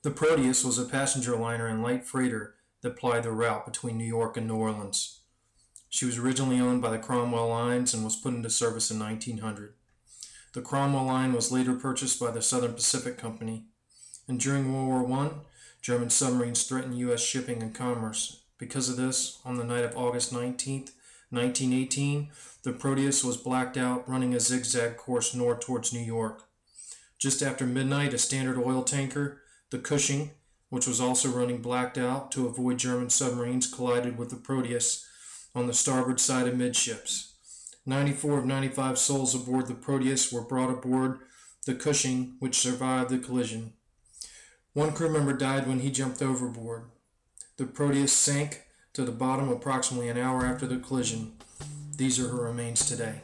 The Proteus was a passenger liner and light freighter that plied the route between New York and New Orleans. She was originally owned by the Cromwell Lines and was put into service in 1900. The Cromwell Line was later purchased by the Southern Pacific Company, and during World War I, German submarines threatened U.S. shipping and commerce. Because of this, on the night of August 19, 1918, the Proteus was blacked out, running a zigzag course north towards New York. Just after midnight, a standard oil tanker, the Cushing, which was also running blacked out to avoid German submarines, collided with the Proteus on the starboard side amidships. 94 of 95 souls aboard the Proteus were brought aboard the Cushing, which survived the collision. One crew member died when he jumped overboard. The Proteus sank to the bottom approximately an hour after the collision. These are her remains today.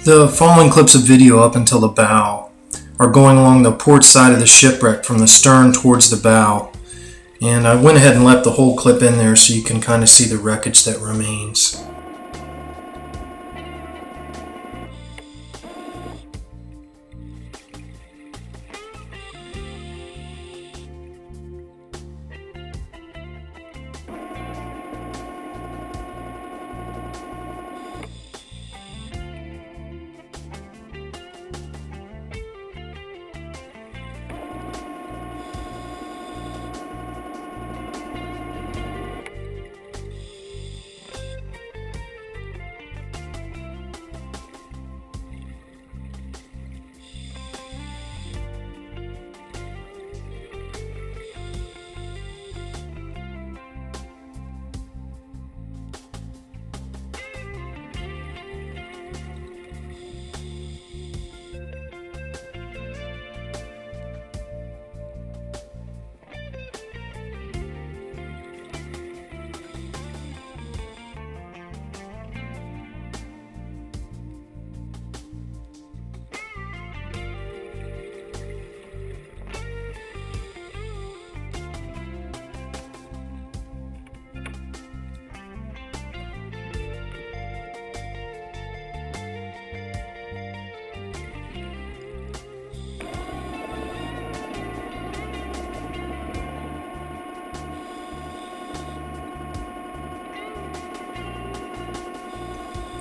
The following clips of video up until the bow are going along the port side of the shipwreck from the stern towards the bow. And I went ahead and left the whole clip in there so you can kind of see the wreckage that remains.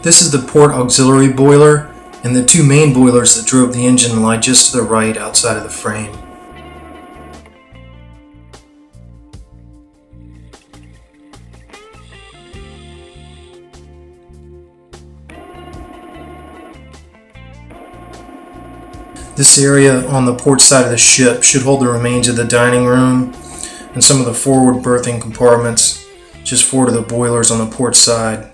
This is the port auxiliary boiler, and the two main boilers that drove the engine lie just to the right outside of the frame. This area on the port side of the ship should hold the remains of the dining room and some of the forward berthing compartments, just forward of the boilers on the port side.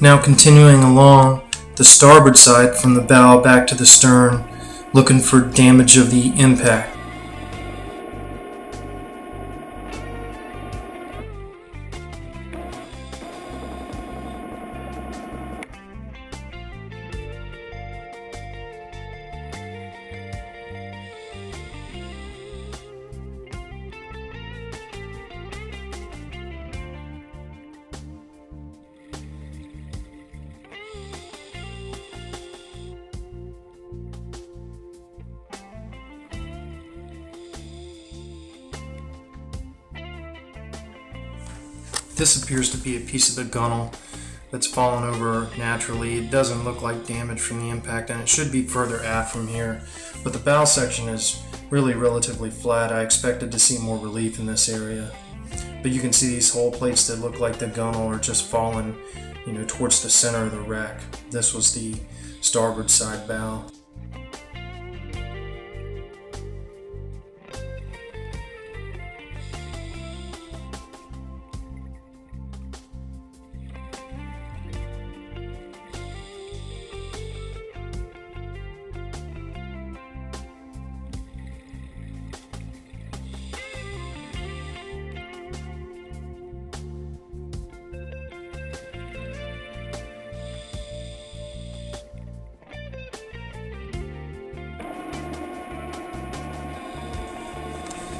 Now continuing along the starboard side from the bow back to the stern, looking for damage of the impact. This appears to be a piece of the gunnel. that's fallen over naturally. It doesn't look like damage from the impact, and it should be further aft from here. But the bow section is really relatively flat. I expected to see more relief in this area. But you can see these hull plates that look like the gunnel are just fallen, towards the center of the wreck. This was the starboard side bow.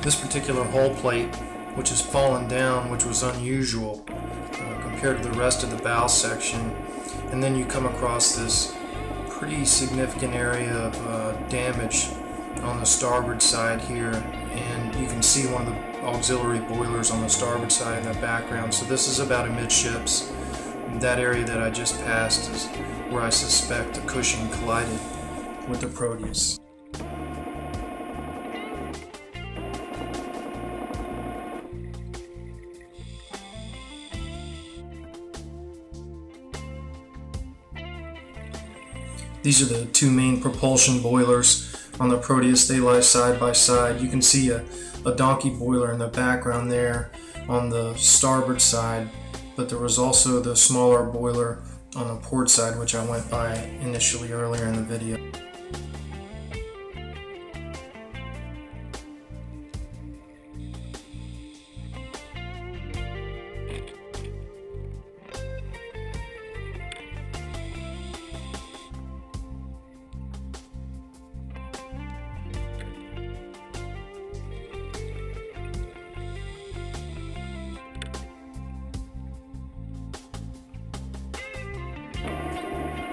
This particular hull plate, which has fallen down, which was unusual compared to the rest of the bow section, and then you come across this pretty significant area of damage on the starboard side here, and you can see one of the auxiliary boilers on the starboard side in the background. So this is about amidships. That area that I just passed is where I suspect the Cushing collided with the Proteus. These are the two main propulsion boilers on the Proteus. They lie side by side. You can see a donkey boiler in the background there on the starboard side, but there was also the smaller boiler on the port side, which I went by initially earlier in the video.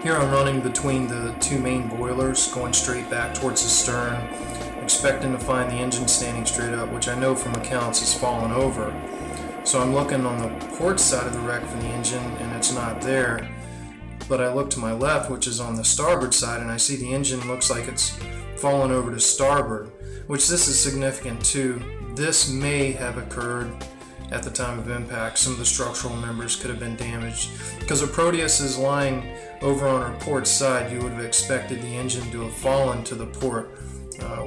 Here I'm running between the two main boilers, going straight back towards the stern, expecting to find the engine standing straight up, which I know from accounts has fallen over. So I'm looking on the port side of the wreck for the engine, and it's not there. But I look to my left, which is on the starboard side, and I see the engine looks like it's fallen over to starboard, which this is significant too. This may have occurred at the time of impact. Some of the structural members could have been damaged. Because the Proteus is lying over on her port side, you would have expected the engine to have fallen to the port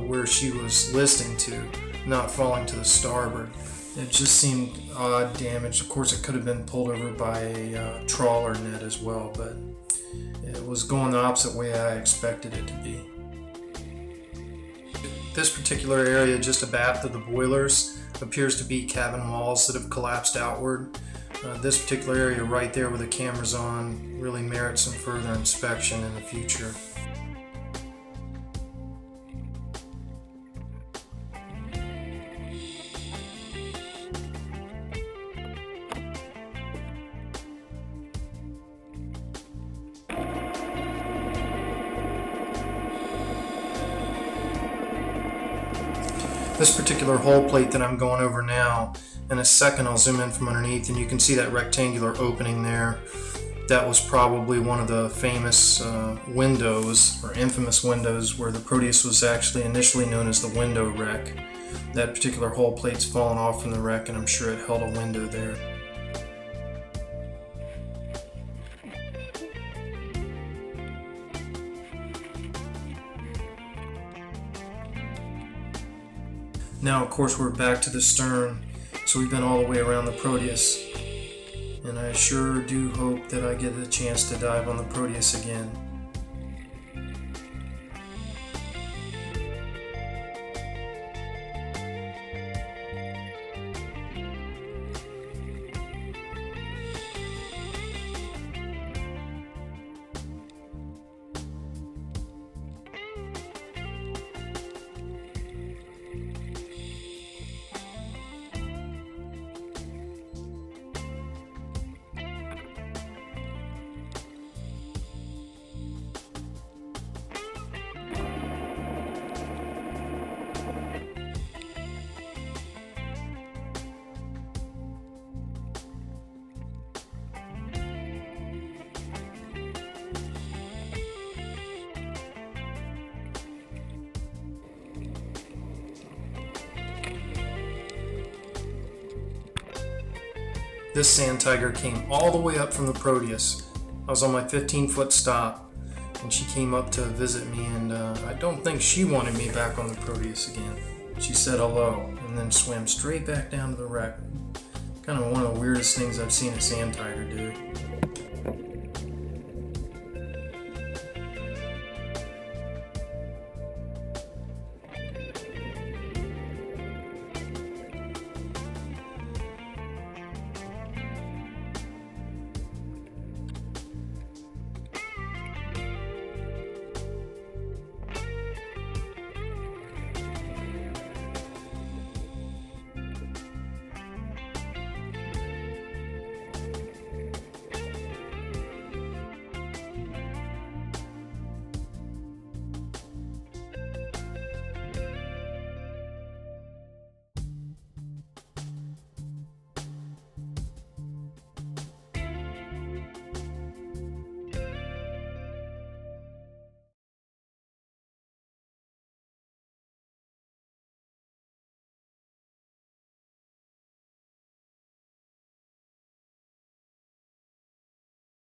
where she was listing to, not falling to the starboard. It just seemed odd damage. Of course, it could have been pulled over by a trawler net as well, but it was going the opposite way I expected it to be. This particular area just abaft of the boilers appears to be cabin walls that have collapsed outward. This particular area right there with the cameras on really merits some further inspection in the future. This particular hull plate that I'm going over now, in a second I'll zoom in from underneath and you can see that rectangular opening there. That was probably one of the famous windows, or infamous windows, where the Proteus was actually initially known as the window wreck. That particular hull plate's fallen off from the wreck, and I'm sure it held a window there. Now, of course, we're back to the stern, so we've been all the way around the Proteus, and I sure do hope that I get a chance to dive on the Proteus again. This sand tiger came all the way up from the Proteus. I was on my 15-foot stop, and she came up to visit me, and I don't think she wanted me back on the Proteus again. She said hello, and then swam straight back down to the wreck. Kind of one of the weirdest things I've seen a sand tiger do.